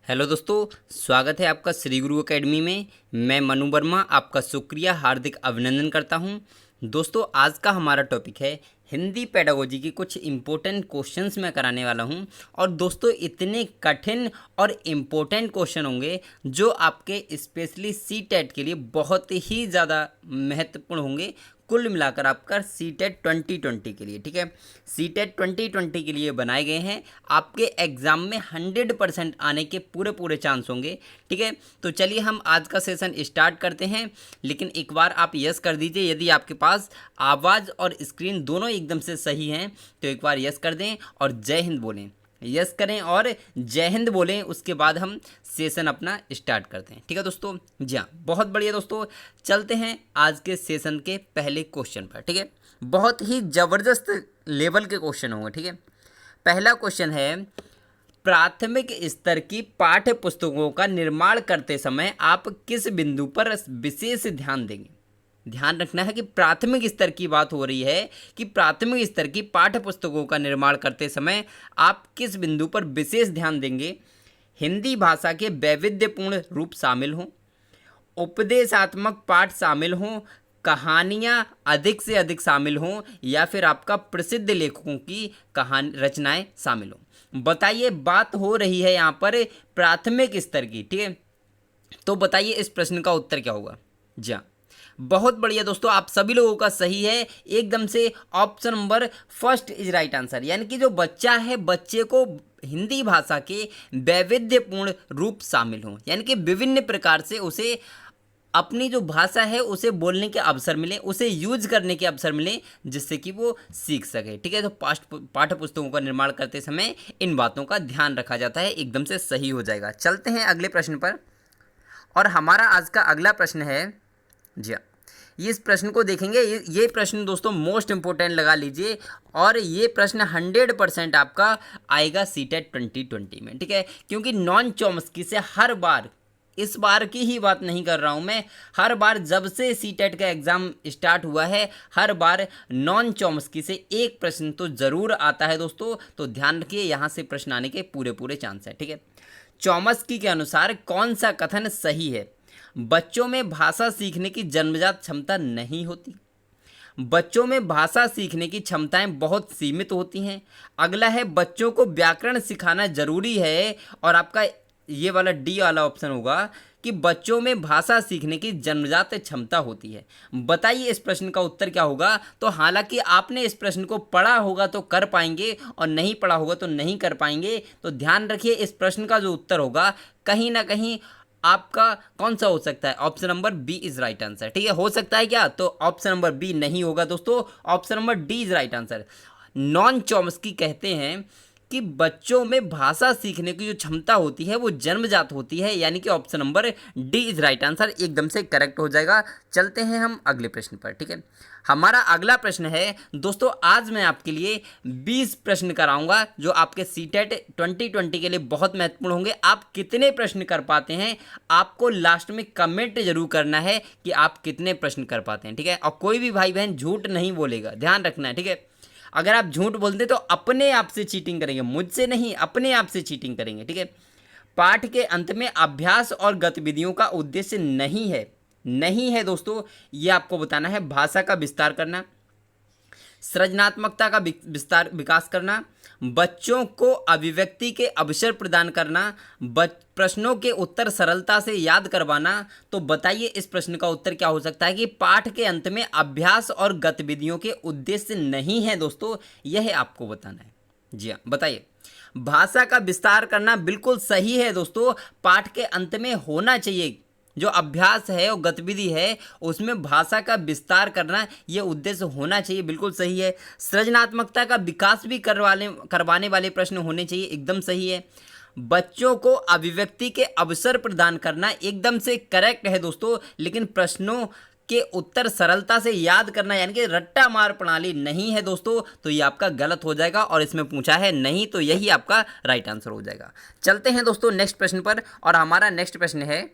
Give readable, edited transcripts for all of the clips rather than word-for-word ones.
Hello दोस्तों, स्वागत है आपका श्री गुरु एकेडमी में। मैं मनु वर्मा आपका शुक्रिया हार्दिक अभिनंदन करता हूं। दोस्तों, आज का हमारा टॉपिक है हिंदी पेडागोजी की कुछ इम्पोर्टेंट क्वेश्चंस मैं कराने वाला हूं। और दोस्तों, इतने कठिन और इम्पोर्टेंट क्वेश्चन होंगे जो आपके स्पेशली सी टेट के लिए बहुत ही ज़्यादा महत्वपूर्ण होंगे। कुल मिलाकर आपका सी टेट 2020 के लिए, ठीक है, सी टेट 2020 के लिए बनाए गए हैं। आपके एग्ज़ाम में 100% आने के पूरे पूरे चांस होंगे, ठीक है। तो चलिए हम आज का सेशन स्टार्ट करते हैं। लेकिन एक बार आप यस कर दीजिए यदि आपके पास आवाज़ और स्क्रीन दोनों एकदम से सही हैं, तो एक बार यस कर दें और जय हिंद बोलें। यस करें और जय हिंद बोलें, उसके बाद हम सेशन अपना स्टार्ट करते हैं, ठीक है दोस्तों। जी हाँ, बहुत बढ़िया दोस्तों, चलते हैं आज के सेशन के पहले क्वेश्चन पर, ठीक है। बहुत ही ज़बरदस्त लेवल के क्वेश्चन होंगे, ठीक है। पहला क्वेश्चन है, प्राथमिक स्तर की पाठ्य पुस्तकों का निर्माण करते समय आप किस बिंदु पर विशेष ध्यान देंगे। ध्यान रखना है कि प्राथमिक स्तर की बात हो रही है कि प्राथमिक स्तर की पाठ्य पुस्तकों का निर्माण करते समय आप किस बिंदु पर विशेष ध्यान देंगे। हिंदी भाषा के वैविध्यपूर्ण रूप शामिल हों, उपदेशात्मक पाठ शामिल हों, कहानियाँ अधिक से अधिक शामिल हों, या फिर आपका प्रसिद्ध लेखकों की कहानी रचनाएं शामिल हों। बताइए, बात हो रही है यहाँ पर प्राथमिक स्तर की, ठीक है। तो बताइए इस प्रश्न का उत्तर क्या होगा। जी हाँ, बहुत बढ़िया दोस्तों, आप सभी लोगों का सही है एकदम से। Option number first is right answer, यानी कि जो बच्चा है, बच्चे को हिंदी भाषा के वैविध्यपूर्ण रूप शामिल हों, यानी कि विभिन्न प्रकार से उसे अपनी जो भाषा है उसे बोलने के अवसर मिले, उसे यूज करने के अवसर मिले, जिससे कि वो सीख सके, ठीक है। तो पाठ्य पुस्तकों का निर्माण करते समय इन बातों का ध्यान रखा जाता है, एकदम से सही हो जाएगा। चलते हैं अगले प्रश्न पर, और हमारा आज का अगला प्रश्न है, जी हाँ, इस प्रश्न को देखेंगे। ये प्रश्न दोस्तों मोस्ट इंपॉर्टेंट लगा लीजिए, और ये प्रश्न 100% आपका आएगा सी टेट 2020 में, ठीक है। क्योंकि नॉन चॉम्स्की से हर बार, इस बार की ही बात नहीं कर रहा हूँ मैं, हर बार जब से सी टेट का एग्ज़ाम स्टार्ट हुआ है, हर बार नॉन चॉम्स्की से एक प्रश्न तो ज़रूर आता है दोस्तों। तो ध्यान रखिए, यहाँ से प्रश्न आने के पूरे पूरे चांस है, ठीक है। चॉम्स्की के अनुसार कौन सा कथन सही है। बच्चों में भाषा सीखने की जन्मजात क्षमता नहीं होती। बच्चों में भाषा सीखने की क्षमताएं बहुत सीमित होती हैं। अगला है, बच्चों को व्याकरण सिखाना जरूरी है, और आपका ये वाला डी वाला ऑप्शन होगा कि बच्चों में भाषा सीखने की जन्मजात क्षमता होती है। बताइए इस प्रश्न का उत्तर क्या होगा। तो हालांकि आपने इस प्रश्न को पढ़ा होगा तो कर पाएंगे, और नहीं पढ़ा होगा तो नहीं कर पाएंगे। तो ध्यान रखिए, इस प्रश्न का जो उत्तर होगा कहीं ना कहीं आपका कौन सा हो सकता है। Option number B is right answer, ठीक है। हो सकता है क्या, तो ऑप्शन नंबर बी नहीं होगा दोस्तों, option number D is right answer. Non Chomsky कहते हैं कि बच्चों में भाषा सीखने की जो क्षमता होती है वो जन्मजात होती है, यानी कि option number D is right answer एकदम से करेक्ट हो जाएगा। चलते हैं हम अगले प्रश्न पर, ठीक है। हमारा अगला प्रश्न है दोस्तों, आज मैं आपके लिए 20 प्रश्न कराऊंगा जो आपके सी टेट 2020 के लिए बहुत महत्वपूर्ण होंगे। आप कितने प्रश्न कर पाते हैं, आपको लास्ट में कमेंट जरूर करना है कि आप कितने प्रश्न कर पाते हैं, ठीक है। और कोई भी भाई बहन झूठ नहीं बोलेगा, ध्यान रखना है, ठीक है। अगर आप झूठ बोलते तो अपने आप से चीटिंग करेंगे, मुझसे नहीं, अपने आप से चीटिंग करेंगे, ठीक है। पाठ के अंत में अभ्यास और गतिविधियों का उद्देश्य नहीं है दोस्तों, ये आपको बताना है। भाषा का विस्तार करना, सृजनात्मकता का विकास करना, बच्चों को अभिव्यक्ति के अवसर प्रदान करना, प्रश्नों के उत्तर सरलता से याद करवाना। तो बताइए इस प्रश्न का उत्तर क्या हो सकता है कि पाठ के अंत में अभ्यास और गतिविधियों के उद्देश्य नहीं है दोस्तों, यह आपको बताना है। जी हाँ, बताइए। भाषा का विस्तार करना बिल्कुल सही है दोस्तों, पाठ के अंत में होना चाहिए। जो अभ्यास है और गतिविधि है उसमें भाषा का विस्तार करना, ये उद्देश्य होना चाहिए, बिल्कुल सही है। सृजनात्मकता का विकास भी करवाने वाले प्रश्न होने चाहिए, एकदम सही है। बच्चों को अभिव्यक्ति के अवसर प्रदान करना एकदम से करेक्ट है दोस्तों, लेकिन प्रश्नों के उत्तर सरलता से याद करना यानी कि रट्टा मार प्रणाली नहीं है दोस्तों, तो ये आपका गलत हो जाएगा। और इसमें पूछा है नहीं, तो यही आपका राइट आंसर हो जाएगा। चलते हैं दोस्तों नेक्स्ट प्रश्न पर, और हमारा नेक्स्ट प्रश्न है,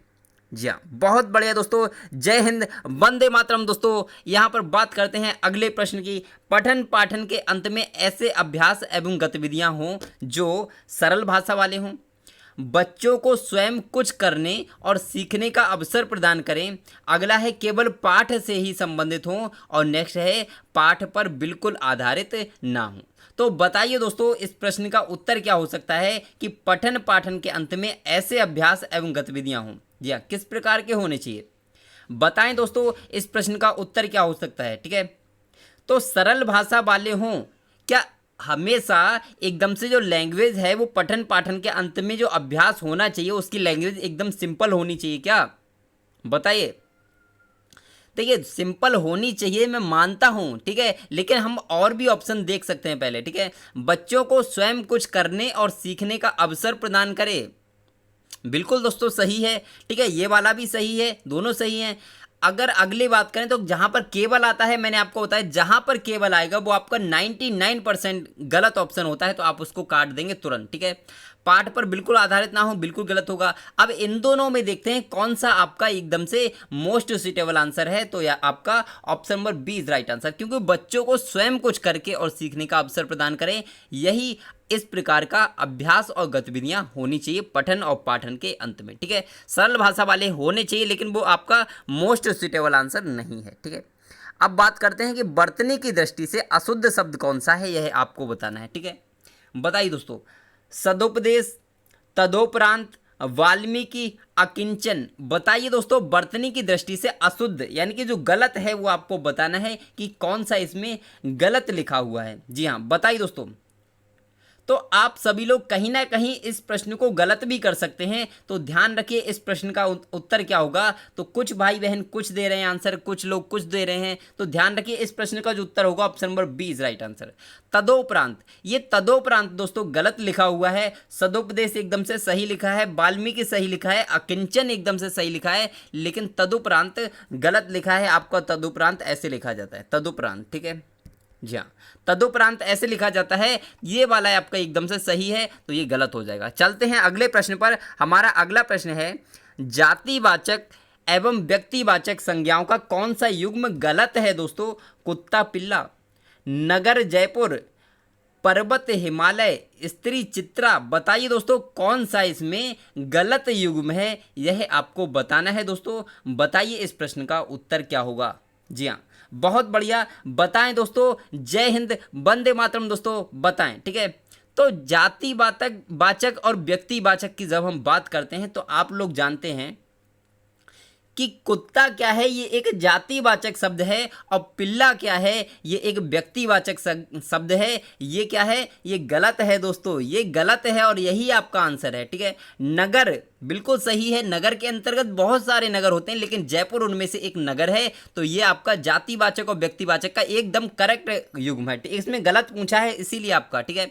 जी हाँ, बहुत बढ़िया दोस्तों, जय हिंद, वंदे मातरम। दोस्तों यहाँ पर बात करते हैं अगले प्रश्न की। पठन पाठन के अंत में ऐसे अभ्यास एवं गतिविधियाँ हों जो सरल भाषा वाले हों, बच्चों को स्वयं कुछ करने और सीखने का अवसर प्रदान करें। अगला है केवल पाठ से ही संबंधित हों, और नेक्स्ट है पाठ पर बिल्कुल आधारित ना हो। तो बताइए दोस्तों, इस प्रश्न का उत्तर क्या हो सकता है कि पठन पाठन के अंत में ऐसे अभ्यास एवं गतिविधियां हों। जी हाँ, किस प्रकार के होने चाहिए बताएं दोस्तों, इस प्रश्न का उत्तर क्या हो सकता है। ठीक है, तो सरल भाषा वाले हों। क्या हमेशा एकदम से जो लैंग्वेज है वो पठन पाठन के अंत में जो अभ्यास होना चाहिए उसकी लैंग्वेज एकदम सिंपल होनी चाहिए क्या? बताइए। देखिए, सिंपल होनी चाहिए, मैं मानता हूँ, ठीक है, लेकिन हम और भी ऑप्शन देख सकते हैं पहले। ठीक है, बच्चों को स्वयं कुछ करने और सीखने का अवसर प्रदान करे। बिल्कुल दोस्तों सही है। ठीक है, ये वाला भी सही है, दोनों सही हैं। अगर अगली बात करें तो जहां पर केवल आता है, मैंने आपको बताया जहां पर केवल आएगा वो आपका 99% गलत ऑप्शन होता है, तो आप उसको काट देंगे तुरंत। ठीक है, पाठ पर बिल्कुल आधारित ना हो, बिल्कुल गलत होगा। अब इन दोनों में देखते हैं कौन सा आपका एकदम से मोस्ट सुटेबल आंसर है। तो या आपका option number B is right answer, क्योंकि बच्चों को स्वयं कुछ करके और सीखने का अवसर प्रदान करें, यही इस प्रकार का अभ्यास और गतिविधियां होनी चाहिए पठन और पाठन के अंत में। ठीक है, सरल भाषा वाले होने चाहिए, लेकिन वो आपका मोस्ट सुटेबल आंसर नहीं है। ठीक है, अब बात करते हैं कि बर्तनी की दृष्टि से अशुद्ध शब्द कौन सा है, यह आपको बताना है। ठीक है, बताइए दोस्तों, सदुपदेश, तदोपरांत, वाल्मीकि, अकिंचन। बताइए दोस्तों, बर्तनी की दृष्टि से अशुद्ध यानी कि जो गलत है वो आपको बताना है कि कौन सा इसमें गलत लिखा हुआ है। जी हाँ, बताइए दोस्तों। तो आप सभी लोग कहीं ना कहीं इस प्रश्न को गलत भी कर सकते हैं, तो ध्यान रखिए इस प्रश्न का उत्तर क्या होगा। तो कुछ भाई बहन कुछ दे रहे हैं आंसर, कुछ लोग कुछ दे रहे हैं, तो ध्यान रखिए इस प्रश्न का जो उत्तर होगा option number B is right answer. तदोपरांत, ये तदोपरांत दोस्तों गलत लिखा हुआ है। सदुपदेश एकदम से सही लिखा है, वाल्मीकि सही लिखा है, अकिंचन एकदम से सही लिखा है, लेकिन तदुपरांत गलत लिखा है आपका। तदुपरांत ऐसे लिखा जाता है, तदुपरांत। ठीक है, जी हाँ, तदुपरांत ऐसे लिखा जाता है, ये वाला है आपका एकदम से सही है, तो ये गलत हो जाएगा। चलते हैं अगले प्रश्न पर। हमारा अगला प्रश्न है, जातिवाचक एवं व्यक्तिवाचक संज्ञाओं का कौन सा युग्म गलत है दोस्तों? कुत्ता पिल्ला, नगर जयपुर, पर्वत हिमालय, स्त्री चित्रा। बताइए दोस्तों कौन सा इसमें गलत युग्म है, यह आपको बताना है दोस्तों। बताइए इस प्रश्न का उत्तर क्या होगा। जी हाँ, बहुत बढ़िया, बताएं दोस्तों। जय हिंद, वंदे मातरम दोस्तों, बताएं। ठीक है, तो जातिवाचक वाचक और व्यक्तिवाचक की जब हम बात करते हैं तो आप लोग जानते हैं कि कुत्ता क्या है, ये एक जातिवाचक शब्द है, और पिल्ला क्या है, ये एक व्यक्तिवाचक शब्द है। ये क्या है, ये गलत है दोस्तों, ये गलत है और यही आपका आंसर है। ठीक है, नगर बिल्कुल सही है। नगर के अंतर्गत बहुत सारे नगर होते हैं, लेकिन जयपुर उनमें से एक नगर है, तो ये आपका जातिवाचक और व्यक्तिवाचक का एकदम करेक्ट युग्म है। इसमें गलत पूछा है इसीलिए आपका। ठीक है,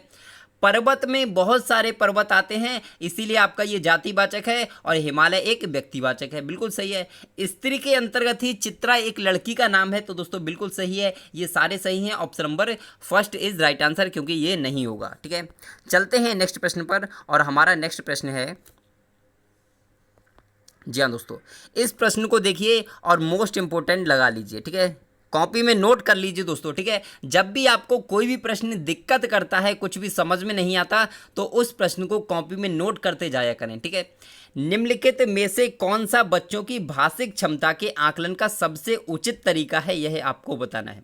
पर्वत में बहुत सारे पर्वत आते हैं, इसीलिए आपका ये जातिवाचक है, और हिमालय एक व्यक्तिवाचक है, बिल्कुल सही है। स्त्री के अंतर्गत ही चित्रा एक लड़की का नाम है, तो दोस्तों बिल्कुल सही है, ये सारे सही हैं। Option number first is right answer, क्योंकि ये नहीं होगा। ठीक है, चलते हैं नेक्स्ट प्रश्न पर, और हमारा नेक्स्ट प्रश्न है, जी हाँ दोस्तों, इस प्रश्न को देखिए और मोस्ट इंपोर्टेंट लगा लीजिए। ठीक है, कॉपी में नोट कर लीजिए दोस्तों। ठीक है, जब भी आपको कोई भी प्रश्न दिक्कत करता है, कुछ भी समझ में नहीं आता, तो उस प्रश्न को कॉपी में नोट करते जाया करें। ठीक है, निम्नलिखित में से कौन सा बच्चों की भाषिक क्षमता के आकलन का सबसे उचित तरीका है, यह आपको बताना है।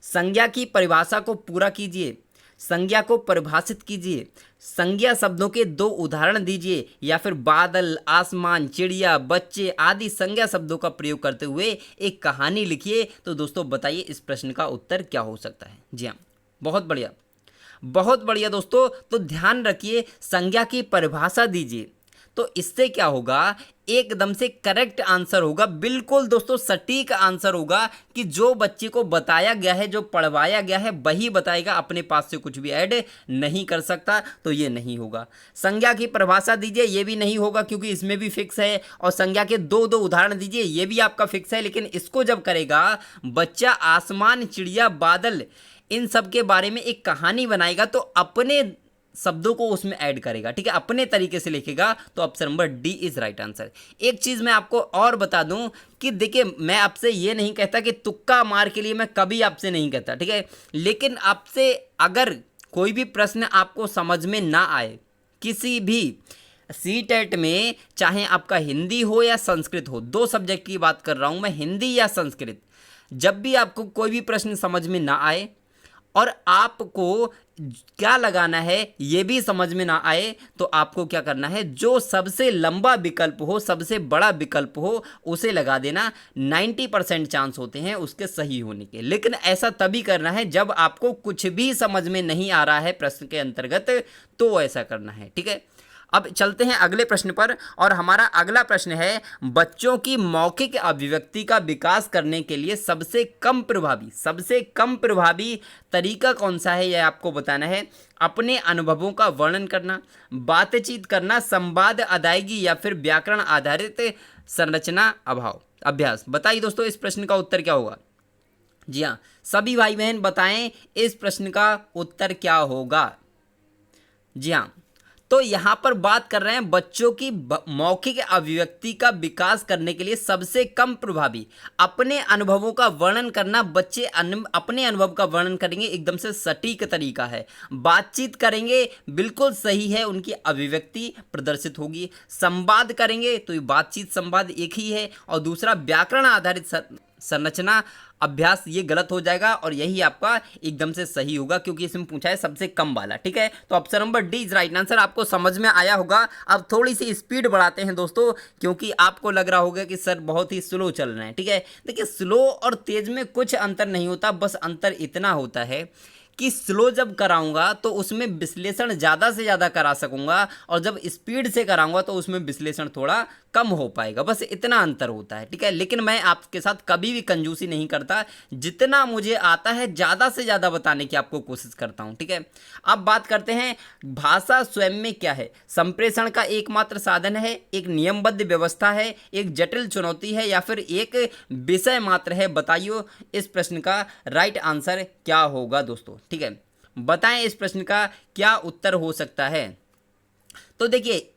संज्ञा की परिभाषा को पूरा कीजिए, संज्ञा को परिभाषित कीजिए, संज्ञा शब्दों के 2 उदाहरण दीजिए, या फिर बादल, आसमान, चिड़िया, बच्चे आदि संज्ञा शब्दों का प्रयोग करते हुए एक कहानी लिखिए। तो दोस्तों बताइए इस प्रश्न का उत्तर क्या हो सकता है। जी हाँ, बहुत बढ़िया, बहुत बढ़िया दोस्तों। तो ध्यान रखिए, संज्ञा की परिभाषा दीजिए, तो इससे क्या होगा, एकदम से करेक्ट आंसर होगा, बिल्कुल दोस्तों सटीक आंसर होगा कि जो बच्चे को बताया गया है, जो पढ़वाया गया है, वही बताएगा, अपने पास से कुछ भी ऐड नहीं कर सकता, तो ये नहीं होगा। संज्ञा की परिभाषा दीजिए, ये भी नहीं होगा क्योंकि इसमें भी फिक्स है, और संज्ञा के 2 उदाहरण दीजिए, ये भी आपका फिक्स है, लेकिन इसको जब करेगा बच्चा आसमान, चिड़िया, बादल, इन सब के बारे में एक कहानी बनाएगा, तो अपने शब्दों को उसमें ऐड करेगा। ठीक है, अपने तरीके से लिखेगा, तो option number D is right answer. एक चीज़ मैं आपको और बता दूं कि देखिए, मैं आपसे ये नहीं कहता कि तुक्का मार के लिए, मैं कभी आपसे नहीं कहता। ठीक है, लेकिन आपसे अगर कोई भी प्रश्न आपको समझ में ना आए, किसी भी सीटेट में चाहे आपका हिंदी हो या संस्कृत हो, 2 सब्जेक्ट की बात कर रहा हूँ मैं, हिंदी या संस्कृत, जब भी आपको कोई भी प्रश्न समझ में ना आए और आपको क्या लगाना है ये भी समझ में ना आए, तो आपको क्या करना है, जो सबसे लंबा विकल्प हो, सबसे बड़ा विकल्प हो, उसे लगा देना। 90% चांस होते हैं उसके सही होने के। लेकिन ऐसा तभी करना है जब आपको कुछ भी समझ में नहीं आ रहा है प्रश्न के अंतर्गत, तो ऐसा करना है, ठीक है। अब चलते हैं अगले प्रश्न पर, और हमारा अगला प्रश्न है, बच्चों की मौखिक अभिव्यक्ति का विकास करने के लिए सबसे कम प्रभावी तरीका कौन सा है, यह आपको बताना है। अपने अनुभवों का वर्णन करना, बातचीत करना, संवाद अदायगी या फिर व्याकरण आधारित संरचना अभ्यास। बताइए दोस्तों इस प्रश्न का उत्तर क्या होगा। जी हाँ, सभी भाई बहन बताएं इस प्रश्न का उत्तर क्या होगा। जी हाँ, तो यहाँ पर बात कर रहे हैं बच्चों की मौखिक अभिव्यक्ति का विकास करने के लिए सबसे कम प्रभावी, अपने अनुभवों का वर्णन करना। बच्चे अपने अनुभव का वर्णन करेंगे, एकदम से सटीक तरीका है। बातचीत करेंगे, बिल्कुल सही है, उनकी अभिव्यक्ति प्रदर्शित होगी। संवाद करेंगे तो ये बातचीत संवाद एक ही है, और दूसरा व्याकरण आधारित संरचना अभ्यास, ये गलत हो जाएगा और यही आपका एकदम से सही होगा, क्योंकि इसमें पूछा है सबसे कम वाला, ठीक है। तो option number D is right answer. आपको समझ में आया होगा। अब थोड़ी सी स्पीड बढ़ाते हैं दोस्तों, क्योंकि आपको लग रहा होगा कि सर बहुत ही स्लो चल रहे हैं, ठीक है। देखिए, स्लो और तेज में कुछ अंतर नहीं होता, बस अंतर इतना होता है कि स्लो जब कराऊंगा तो उसमें विश्लेषण ज़्यादा से ज़्यादा करा सकूंगा, और जब स्पीड से कराऊंगा तो उसमें विश्लेषण थोड़ा कम हो पाएगा, बस इतना अंतर होता है, ठीक है। लेकिन मैं आपके साथ कभी भी कंजूसी नहीं करता, जितना मुझे आता है ज़्यादा से ज़्यादा बताने की आपको कोशिश करता हूँ, ठीक है। अब बात करते हैं भाषा स्वयं में क्या है। संप्रेषण का एकमात्र साधन है, एक नियमबद्ध व्यवस्था है, एक जटिल चुनौती है, या फिर एक विषय मात्र है। बताइए इस प्रश्न का राइट आंसर क्या होगा दोस्तों, ठीक है। बताएं इस प्रश्न का क्या उत्तर हो सकता है। तो देखिए,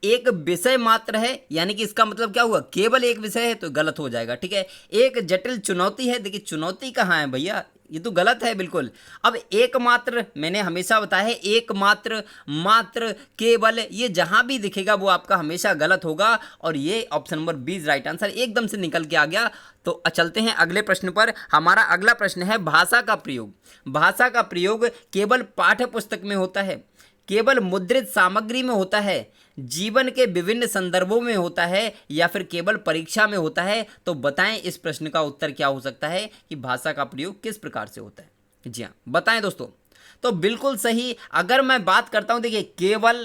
एक विषय मात्र है, यानी कि इसका मतलब क्या हुआ, केवल एक विषय है, तो गलत हो जाएगा, ठीक है। एक जटिल चुनौती है, देखिए चुनौती कहाँ है भैया, ये तो गलत है बिल्कुल। अब एकमात्र, मैंने हमेशा बताया है एकमात्र, मात्र, केवल, ये जहां भी दिखेगा वो आपका हमेशा गलत होगा, और ये option number B right answer एकदम से निकल के आ गया। तो चलते हैं अगले प्रश्न पर। हमारा अगला प्रश्न है, भाषा का प्रयोग। भाषा का प्रयोग केवल पाठ्य पुस्तक में होता है, केवल मुद्रित सामग्री में होता है, जीवन के विभिन्न संदर्भों में होता है, या फिर केवल परीक्षा में होता है। तो बताएं इस प्रश्न का उत्तर क्या हो सकता है कि भाषा का प्रयोग किस प्रकार से होता है। जी हाँ, बताएं दोस्तों। तो बिल्कुल सही, अगर मैं बात करता हूं, देखिए केवल,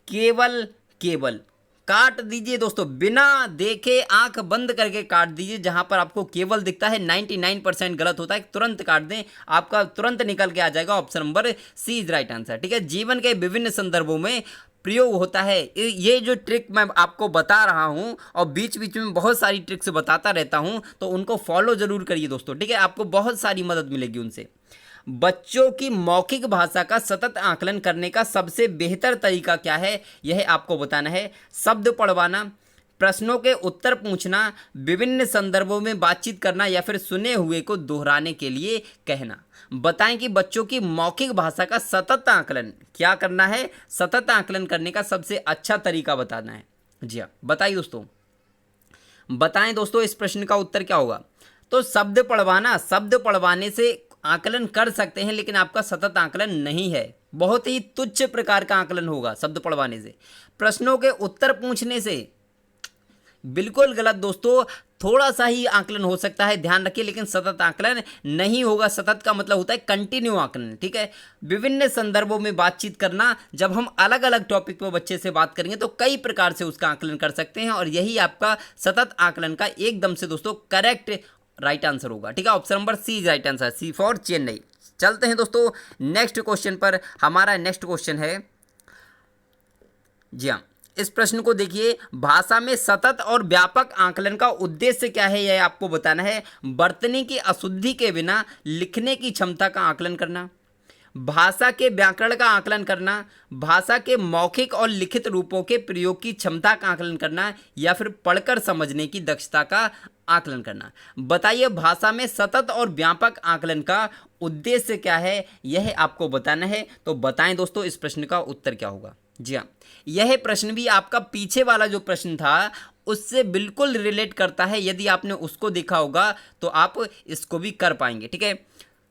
केवल, केवल, काट दीजिए दोस्तों, बिना देखे आंख बंद करके काट दीजिए। जहां पर आपको केवल दिखता है 99% गलत होता है, तुरंत काट दें, आपका तुरंत निकल के आ जाएगा option number C is right answer, ठीक है। जीवन के विभिन्न संदर्भों में प्रयोग होता है। ये जो ट्रिक मैं आपको बता रहा हूं, और बीच बीच में बहुत सारी ट्रिक्स बताता रहता हूं, तो उनको फॉलो जरूर करिए दोस्तों, ठीक है। आपको बहुत सारी मदद मिलेगी उनसे। बच्चों की मौखिक भाषा का सतत आकलन करने का सबसे बेहतर तरीका क्या है, यह आपको बताना है। शब्द पढ़वाना, प्रश्नों के उत्तर पूछना, विभिन्न संदर्भों में बातचीत करना, या फिर सुने हुए को दोहराने के लिए कहना। बताएं कि बच्चों की मौखिक भाषा का सतत आकलन क्या करना है, सतत आकलन करने का सबसे अच्छा तरीका बताना है। जी हाँ, बताइए दोस्तों, बताएं दोस्तों इस प्रश्न का उत्तर क्या होगा। तो शब्द पढ़वाना, शब्द पढ़वाने से आकलन कर सकते हैं, लेकिन आपका सतत आकलन नहीं है, बहुत ही तुच्छ प्रकार का आकलन होगा शब्द पढ़वाने से। प्रश्नों के उत्तर पूछने से बिल्कुल गलत दोस्तों, थोड़ा सा ही आकलन हो सकता है, ध्यान रखिए, लेकिन सतत आकलन नहीं होगा। सतत का मतलब होता है कंटिन्यू आकलन, ठीक है। विभिन्न संदर्भों में बातचीत करना, जब हम अलग अलग टॉपिक पर बच्चे से बात करेंगे तो कई प्रकार से उसका आकलन कर सकते हैं, और यही आपका सतत आकलन का एकदम से दोस्तों करेक्ट राइट आंसर होगा, ठीक है। Option number C right answer, C for Chennai. चलते हैं दोस्तों नेक्स्ट क्वेश्चन पर। हमारा नेक्स्ट क्वेश्चन है, जी हाँ, इस प्रश्न को देखिए, भाषा में सतत और व्यापक आकलन का उद्देश्य क्या है, यह आपको बताना है। बर्तनी की अशुद्धि के बिना लिखने की क्षमता का आकलन करना, भाषा के व्याकरण का आकलन करना, भाषा के मौखिक और लिखित रूपों के प्रयोग की क्षमता का आकलन करना, या फिर पढ़कर समझने की दक्षता का आकलन करना। बताइए भाषा में सतत और व्यापक आकलन का उद्देश्य क्या है, यह आपको बताना है। तो बताएं दोस्तों इस प्रश्न का उत्तर क्या होगा। जी हाँ, यह प्रश्न भी आपका पीछे वाला जो प्रश्न था उससे बिल्कुल रिलेट करता है। यदि आपने उसको देखा होगा तो आप इसको भी कर पाएंगे। ठीक है,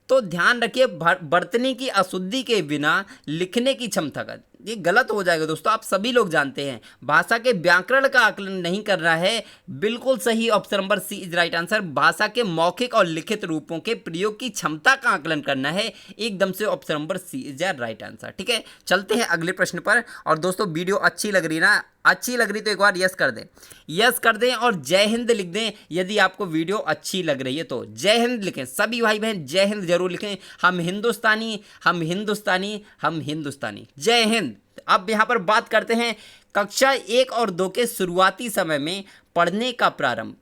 तो ध्यान रखिए, बरतने की अशुद्धि के बिना लिखने की क्षमता का, ये गलत हो जाएगा दोस्तों। आप सभी लोग जानते हैं भाषा के व्याकरण का आकलन नहीं कर रहा है। बिल्कुल सही, option number C is right answer. भाषा के मौखिक और लिखित रूपों के प्रयोग की क्षमता का आकलन करना है, एकदम से option number C is right answer. ठीक है, चलते हैं अगले प्रश्न पर। और दोस्तों वीडियो अच्छी लग रही ना, अच्छी लग रही तो एक बार यस कर दें, यस कर दें और जय हिंद लिख दें। यदि आपको वीडियो अच्छी लग रही है तो जय हिंद लिखें, सभी भाई बहन जय हिंद जरूर लिखें। हम हिंदुस्तानी, हम हिंदुस्तानी, हम हिंदुस्तानी, जय हिंद। अब यहाँ पर बात करते हैं कक्षा 1 और 2 के शुरुआती समय में पढ़ने का प्रारंभ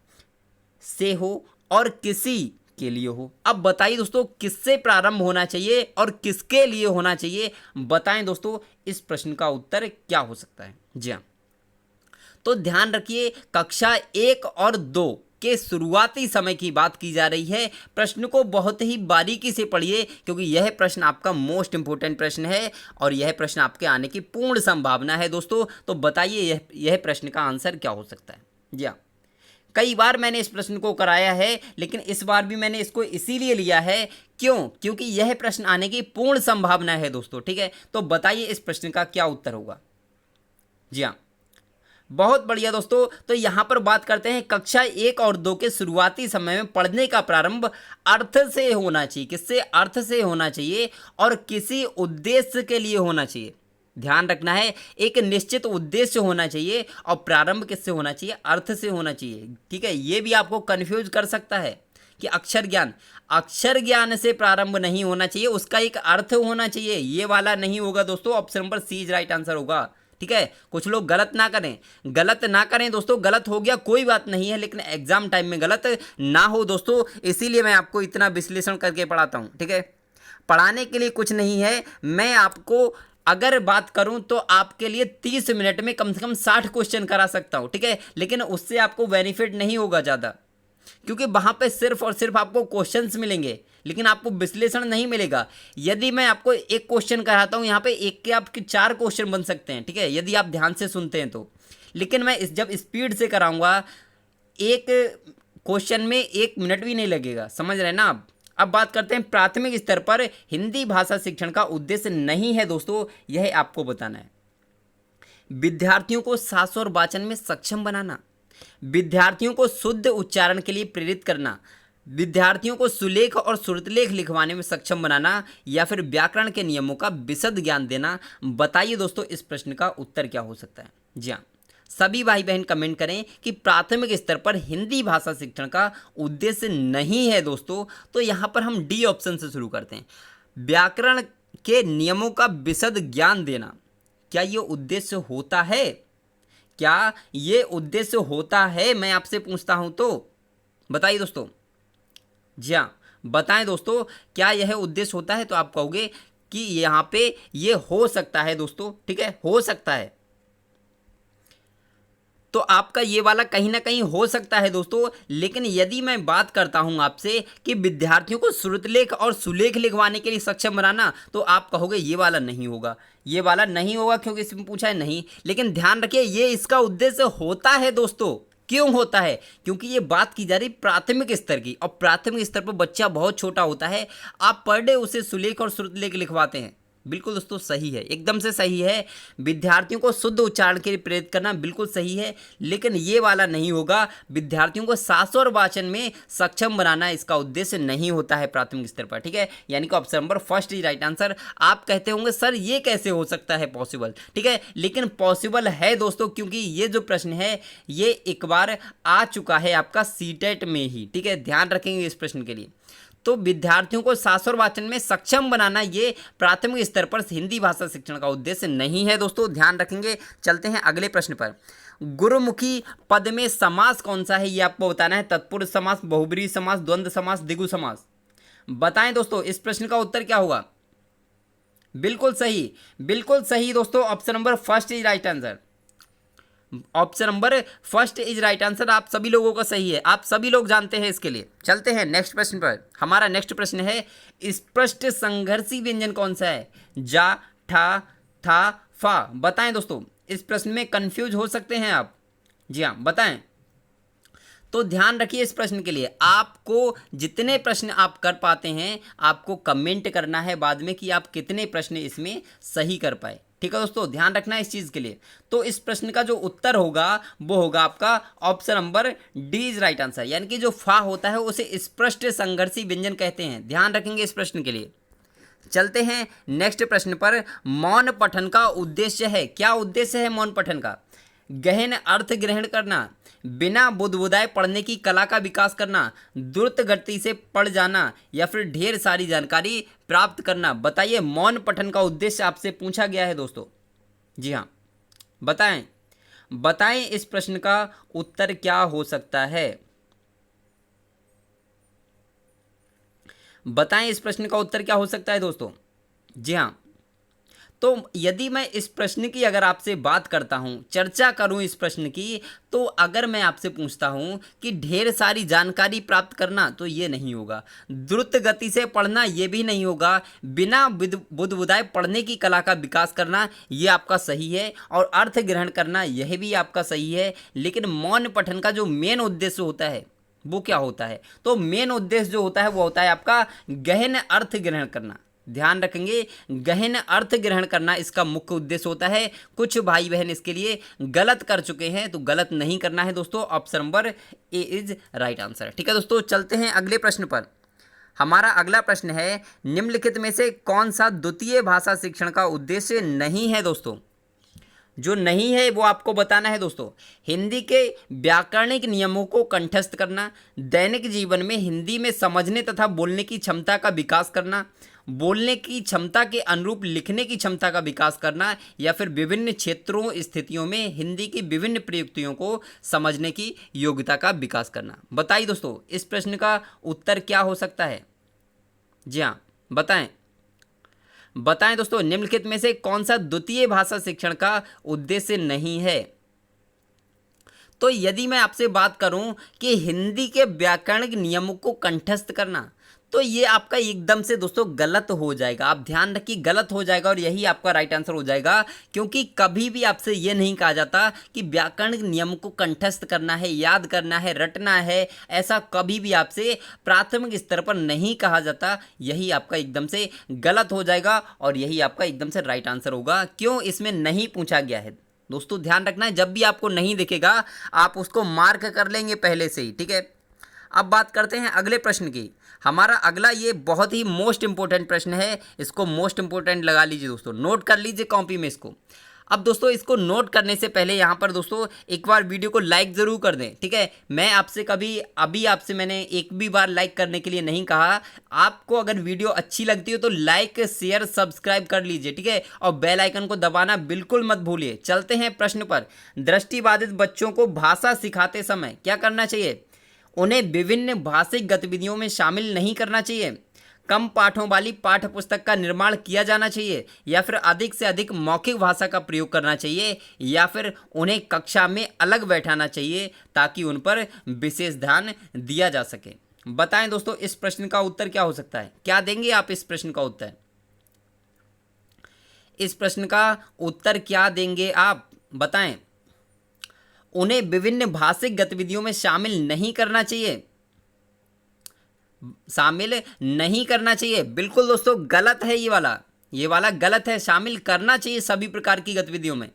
से हो और किसी के लिए हो। अब बताइए दोस्तों, किससे प्रारंभ होना चाहिए और किसके लिए होना चाहिए, बताएं दोस्तों, इस प्रश्न का उत्तर क्या हो सकता है। जी हाँ, तो ध्यान रखिए, कक्षा 1 और 2 के शुरुआती समय की बात की जा रही है। प्रश्न को बहुत ही बारीकी से पढ़िए क्योंकि यह प्रश्न आपका मोस्ट इंपोर्टेंट प्रश्न है और यह प्रश्न आपके आने की पूर्ण संभावना है दोस्तों। तो बताइए यह प्रश्न का आंसर क्या हो सकता है। जी हाँ, कई बार मैंने इस प्रश्न को कराया है, लेकिन इस बार भी मैंने इसको इसीलिए लिया है, क्योंकि यह प्रश्न आने की पूर्ण संभावना है दोस्तों। ठीक है, तो बताइए इस प्रश्न का क्या उत्तर होगा। जी हाँ, बहुत बढ़िया दोस्तों। तो यहाँ पर बात करते हैं कक्षा 1 और 2 के शुरुआती समय में पढ़ने का प्रारंभ अर्थ से होना चाहिए। किससे? अर्थ से होना चाहिए और किसी उद्देश्य के लिए होना चाहिए। ध्यान रखना है, एक निश्चित उद्देश्य होना चाहिए और प्रारंभ किससे होना चाहिए? अर्थ से होना चाहिए। ठीक है, ये भी आपको कंफ्यूज कर सकता है कि अक्षर ज्ञान से प्रारंभ नहीं होना चाहिए, उसका एक अर्थ होना चाहिए। ये वाला नहीं होगा दोस्तों, option number C is right answer होगा। ठीक है, कुछ लोग गलत ना करें दोस्तों। गलत हो गया कोई बात नहीं है, लेकिन एग्जाम टाइम में गलत ना हो दोस्तों, इसीलिए मैं आपको इतना विश्लेषण करके पढ़ाता हूँ। ठीक है, पढ़ाने के लिए कुछ नहीं है, मैं आपको अगर बात करूं तो आपके लिए 30 मिनट में कम से कम 60 क्वेश्चन करा सकता हूं। ठीक है, लेकिन उससे आपको बेनिफिट नहीं होगा ज़्यादा, क्योंकि वहां पे सिर्फ और सिर्फ आपको क्वेश्चंस मिलेंगे लेकिन आपको विश्लेषण नहीं मिलेगा। यदि मैं आपको एक क्वेश्चन कराता हूं, यहाँ पे एक के आपके 4 क्वेश्चन बन सकते हैं। ठीक है, यदि आप ध्यान से सुनते हैं तो। लेकिन मैं जब स्पीड से कराऊंगा, एक क्वेश्चन में 1 मिनट भी नहीं लगेगा। समझ रहे हैं ना आप। अब बात करते हैं प्राथमिक स्तर पर हिंदी भाषा शिक्षण का उद्देश्य नहीं है दोस्तों, यह आपको बताना है विद्यार्थियों को शास्त्र और वाचन में सक्षम बनाना, विद्यार्थियों को शुद्ध उच्चारण के लिए प्रेरित करना, विद्यार्थियों को सुलेख और श्रुतलेख लिखवाने में सक्षम बनाना, या फिर व्याकरण के नियमों का विशद ज्ञान देना। बताइए दोस्तों, इस प्रश्न का उत्तर क्या हो सकता है। जी हाँ, सभी भाई बहन कमेंट करें कि प्राथमिक स्तर पर हिंदी भाषा शिक्षण का उद्देश्य नहीं है दोस्तों। तो यहाँ पर हम डी ऑप्शन से शुरू करते हैं, व्याकरण के नियमों का विशद ज्ञान देना। क्या ये उद्देश्य होता है? क्या ये उद्देश्य होता है, मैं आपसे पूछता हूं तो बताइए दोस्तों। जी हाँ, बताएं दोस्तों, क्या यह उद्देश्य होता है? तो आप कहोगे कि यहाँ पे ये हो सकता है दोस्तों। ठीक है, हो सकता है, तो आपका ये वाला कहीं ना कहीं हो सकता है दोस्तों। लेकिन यदि मैं बात करता हूं आपसे कि विद्यार्थियों को श्रुतलेख और सुलेख लिखवाने के लिए सक्षम बनाना, तो आप कहोगे ये वाला नहीं होगा, ये वाला नहीं होगा, क्योंकि इसमें पूछा है नहीं। लेकिन ध्यान रखिए, ये इसका उद्देश्य होता है दोस्तों। क्यों होता है? क्योंकि ये बात की जा रही प्राथमिक स्तर की, और प्राथमिक स्तर पर बच्चा बहुत छोटा होता है, आप पर डे उसे सुलेख और श्रुतलेख लिखवाते हैं। बिल्कुल दोस्तों सही है, एकदम से सही है। विद्यार्थियों को शुद्ध उच्चारण के लिए प्रेरित करना बिल्कुल सही है, लेकिन ये वाला नहीं होगा। विद्यार्थियों को शास्त्र और वाचन में सक्षम बनाना इसका उद्देश्य नहीं होता है प्राथमिक स्तर पर। ठीक है, यानी कि option number first is right answer. आप कहते होंगे सर ये कैसे हो सकता है पॉसिबल? ठीक है, लेकिन पॉसिबल है दोस्तों, क्योंकि ये जो प्रश्न है ये एक बार आ चुका है आपका सीटेट में ही। ठीक है, ध्यान रखेंगे इस प्रश्न के लिए। तो विद्यार्थियों को शास्त्र और वाचन में सक्षम बनाना ये प्राथमिक स्तर पर हिंदी भाषा शिक्षण का उद्देश्य नहीं है दोस्तों, ध्यान रखेंगे। चलते हैं अगले प्रश्न पर। गुरुमुखी पद में समास कौन सा है, ये आपको बताना है। तत्पुरुष समास, बहुब्रीहि समास, द्वंद्व समास, द्विगु समास। बताएं दोस्तों, इस प्रश्न का उत्तर क्या होगा? बिल्कुल सही, बिल्कुल सही दोस्तों, option number first is right answer. Option number first is right answer आप सभी लोगों का सही है, आप सभी लोग जानते हैं इसके लिए। चलते हैं नेक्स्ट प्रश्न पर। हमारा नेक्स्ट प्रश्न है, स्पष्ट संघर्षी व्यंजन कौन सा है? जा, ठा, था, फा। बताएं दोस्तों, इस प्रश्न में कंफ्यूज हो सकते हैं आप। जी हाँ, बताएं। तो ध्यान रखिए, इस प्रश्न के लिए आपको जितने प्रश्न आप कर पाते हैं आपको कमेंट करना है बाद में कि आप कितने प्रश्न इसमें सही कर पाए। ठीक है दोस्तों, ध्यान रखना है इस चीज के लिए। तो इस प्रश्न का जो उत्तर होगा वो होगा आपका option number D is right answer, यानी कि जो फा होता है उसे स्पष्ट संघर्षी व्यंजन कहते हैं। ध्यान रखेंगे इस प्रश्न के लिए। चलते हैं नेक्स्ट प्रश्न पर। मौन पठन का उद्देश्य है, क्या उद्देश्य है मौन पठन का? गहन अर्थ ग्रहण करना, बिना बुदबुदाए पढ़ने की कला का विकास करना, द्रुत गति से पढ़ जाना, या फिर ढेर सारी जानकारी प्राप्त करना। बताइए, मौन पठन का उद्देश्य आपसे पूछा गया है दोस्तों। जी हाँ, बताएं बताएं इस प्रश्न का उत्तर क्या हो सकता है? बताएं इस प्रश्न का उत्तर क्या हो सकता है दोस्तों। जी हाँ, तो यदि मैं इस प्रश्न की अगर आपसे बात करता हूं, चर्चा करूं इस प्रश्न की, तो अगर मैं आपसे पूछता हूं कि ढेर सारी जानकारी प्राप्त करना, तो ये नहीं होगा। द्रुत गति से पढ़ना, ये भी नहीं होगा। बिना बुदबुदाए पढ़ने की कला का विकास करना, ये आपका सही है। और अर्थ ग्रहण करना, यह भी आपका सही है। लेकिन मौन पठन का जो मेन उद्देश्य होता है वो क्या होता है? तो मेन उद्देश्य जो होता है वो होता है आपका गहन अर्थ ग्रहण करना। ध्यान रखेंगे, गहन अर्थ ग्रहण करना इसका मुख्य उद्देश्य होता है। कुछ भाई बहन इसके लिए गलत कर चुके हैं, तो गलत नहीं करना है दोस्तों। Option number A is right answer. ठीक है दोस्तों, चलते हैं अगले प्रश्न पर। हमारा अगला प्रश्न है, निम्नलिखित में से कौन सा द्वितीय भाषा शिक्षण का उद्देश्य नहीं है दोस्तों? जो नहीं है वो आपको बताना है दोस्तों। हिंदी के व्याकरणिक नियमों को कंठस्थ करना, दैनिक जीवन में हिंदी में समझने तथा बोलने की क्षमता का विकास करना, बोलने की क्षमता के अनुरूप लिखने की क्षमता का विकास करना, या फिर विभिन्न क्षेत्रों स्थितियों में हिंदी की विभिन्न प्रयुक्तियों को समझने की योग्यता का विकास करना। बताइए दोस्तों, इस प्रश्न का उत्तर क्या हो सकता है? जी हाँ, बताएं दोस्तों, निम्नलिखित में से कौन सा द्वितीय भाषा शिक्षण का उद्देश्य नहीं है? तो यदि मैं आपसे बात करूं कि हिंदी के व्याकरणिक नियमों को कंठस्थ करना, तो ये आपका एकदम से दोस्तों गलत हो जाएगा। आप ध्यान रखिए, गलत हो जाएगा और यही आपका राइट आंसर हो जाएगा। क्योंकि कभी भी आपसे ये नहीं कहा जाता कि व्याकरणिक नियम को कंठस्थ करना है, याद करना है, रटना है। ऐसा कभी भी आपसे प्राथमिक स्तर पर नहीं कहा जाता। यही आपका एकदम से गलत हो जाएगा और यही आपका एकदम से राइट आंसर होगा। क्यों इसमें नहीं पूछा गया है दोस्तों? ध्यान रखना है, जब भी आपको नहीं दिखेगा आप उसको मार्क कर लेंगे पहले से ही। ठीक है, अब बात करते हैं अगले प्रश्न की। हमारा अगला ये बहुत ही मोस्ट इंपॉर्टेंट प्रश्न है, इसको मोस्ट इंपॉर्टेंट लगा लीजिए दोस्तों, नोट कर लीजिए कॉपी में इसको। अब दोस्तों इसको नोट करने से पहले यहाँ पर दोस्तों एक बार वीडियो को लाइक ज़रूर कर दें। ठीक है, मैं आपसे आपसे मैंने एक भी बार लाइक करने के लिए नहीं कहा। आपको अगर वीडियो अच्छी लगती हो तो लाइक शेयर सब्सक्राइब कर लीजिए। ठीक है, और बेल आइकन को दबाना बिल्कुल मत भूलिए। चलते हैं प्रश्न पर। दृष्टिबाधित बच्चों को भाषा सिखाते समय क्या करना चाहिए? उन्हें विभिन्न भाषिक गतिविधियों में शामिल नहीं करना चाहिए, कम पाठों वाली पाठ्य पुस्तक का निर्माण किया जाना चाहिए, या फिर अधिक से अधिक मौखिक भाषा का प्रयोग करना चाहिए, या फिर उन्हें कक्षा में अलग बैठाना चाहिए ताकि उन पर विशेष ध्यान दिया जा सके। बताएं दोस्तों, इस प्रश्न का उत्तर क्या हो सकता है? क्या देंगे आप इस प्रश्न का उत्तर? इस प्रश्न का उत्तर क्या देंगे आप? बताएं। उन्हें विभिन्न भाषिक गतिविधियों में शामिल नहीं करना चाहिए, शामिल नहीं करना चाहिए। बिल्कुल दोस्तों गलत है, ये वाला गलत है। शामिल करना चाहिए सभी प्रकार की गतिविधियों में।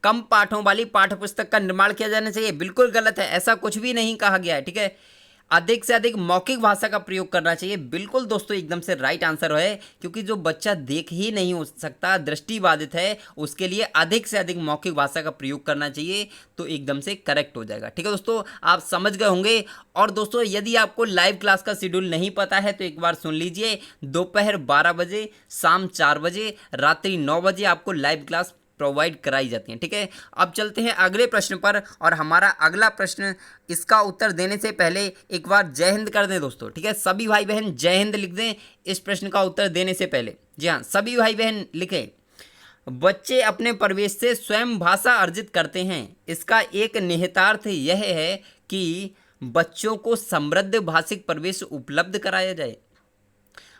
कम पाठों वाली पाठ्य पुस्तक का निर्माण किया जाना चाहिए, बिल्कुल गलत है, ऐसा कुछ भी नहीं कहा गया है। ठीक है, अधिक से अधिक मौखिक भाषा का प्रयोग करना चाहिए, बिल्कुल दोस्तों एकदम से राइट आंसर है। क्योंकि जो बच्चा देख ही नहीं हो सकता, दृष्टिबाधित है, उसके लिए अधिक से अधिक मौखिक भाषा का प्रयोग करना चाहिए, तो एकदम से करेक्ट हो जाएगा। ठीक है दोस्तों, आप समझ गए होंगे। और दोस्तों यदि आपको लाइव क्लास का शेड्यूल नहीं पता है तो एक बार सुन लीजिए। दोपहर 12 बजे, शाम 4 बजे, रात्रि 9 बजे आपको लाइव क्लास प्रोवाइड कराई जाती हैं। ठीक है, अब चलते हैं अगले प्रश्न पर। और हमारा अगला प्रश्न, इसका उत्तर देने से पहले एक बार जय हिंद कर दें दोस्तों। ठीक है, सभी भाई बहन जय हिंद लिख दें इस प्रश्न का उत्तर देने से पहले। जी हाँ, सभी भाई बहन लिखें। बच्चे अपने परिवेश से स्वयं भाषा अर्जित करते हैं। इसका एक निहितार्थ यह है कि बच्चों को समृद्ध भाषिक परिवेश उपलब्ध कराया जाए।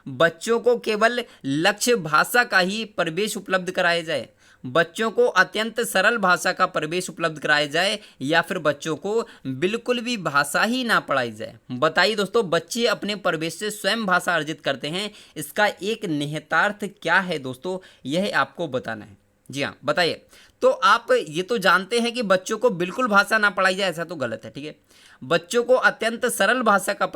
बच्चों को केवल लक्ष्य भाषा का ही परिवेश उपलब्ध कराया जाए। बच्चों को अत्यंत सरल भाषा का प्रवेश उपलब्ध कराया जाए या फिर बच्चों को बिल्कुल भी भाषा ही ना पढ़ाई जाए? बताइए दोस्तों, बच्चे अपने प्रवेश से स्वयं भाषा अर्जित करते हैं, इसका एक निहितार्थ क्या है दोस्तों, यह आपको बताना है। जी हाँ, बताइए। तो आप ये तो जानते हैं कि बच्चों को बिल्कुल भाषा ना पढ़ाई जाए, ऐसा तो गलत है, ठीक है। बच्चों को अत्यंत सरल भाषा का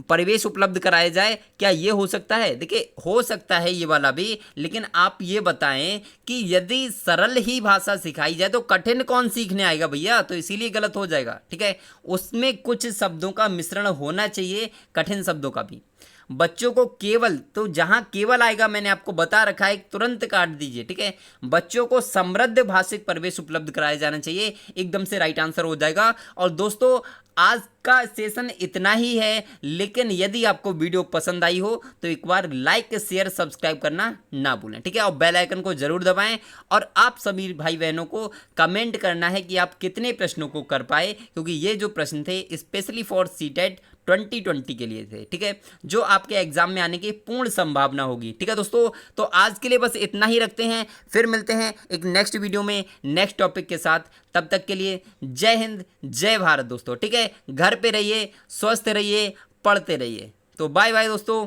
परिवेश उपलब्ध कराया जाए, क्या ये हो सकता है? देखिए, हो सकता है ये वाला भी, लेकिन आप ये बताएं कि यदि सरल ही भाषा सिखाई जाए तो कठिन कौन सीखने आएगा भैया, तो इसीलिए गलत हो जाएगा, ठीक है। उसमें कुछ शब्दों का मिश्रण होना चाहिए, कठिन शब्दों का भी। बच्चों को केवल, तो जहां केवल आएगा मैंने आपको बता रखा है, तुरंत काट दीजिए, ठीक है। बच्चों को समृद्ध भाषिक प्रवेश उपलब्ध कराया जाना चाहिए, एकदम से राइट आंसर हो जाएगा। और दोस्तों, आज का सेशन इतना ही है, लेकिन यदि आपको वीडियो पसंद आई हो तो एक बार लाइक शेयर सब्सक्राइब करना ना भूलें, ठीक है। और बेल आइकन को जरूर दबाएं, और आप सभी भाई बहनों को कमेंट करना है कि आप कितने प्रश्नों को कर पाए, क्योंकि ये जो प्रश्न थे स्पेशली फॉर सीटेट 2020 के लिए थे, ठीक है, जो आपके एग्जाम में आने की पूर्ण संभावना होगी, ठीक है दोस्तों। तो आज के लिए बस इतना ही रखते हैं, फिर मिलते हैं एक नेक्स्ट वीडियो में नेक्स्ट टॉपिक के साथ। तब तक के लिए जय हिंद, जय भारत दोस्तों, ठीक है। घर पे रहिए, स्वस्थ रहिए, पढ़ते रहिए। तो बाय बाय दोस्तों।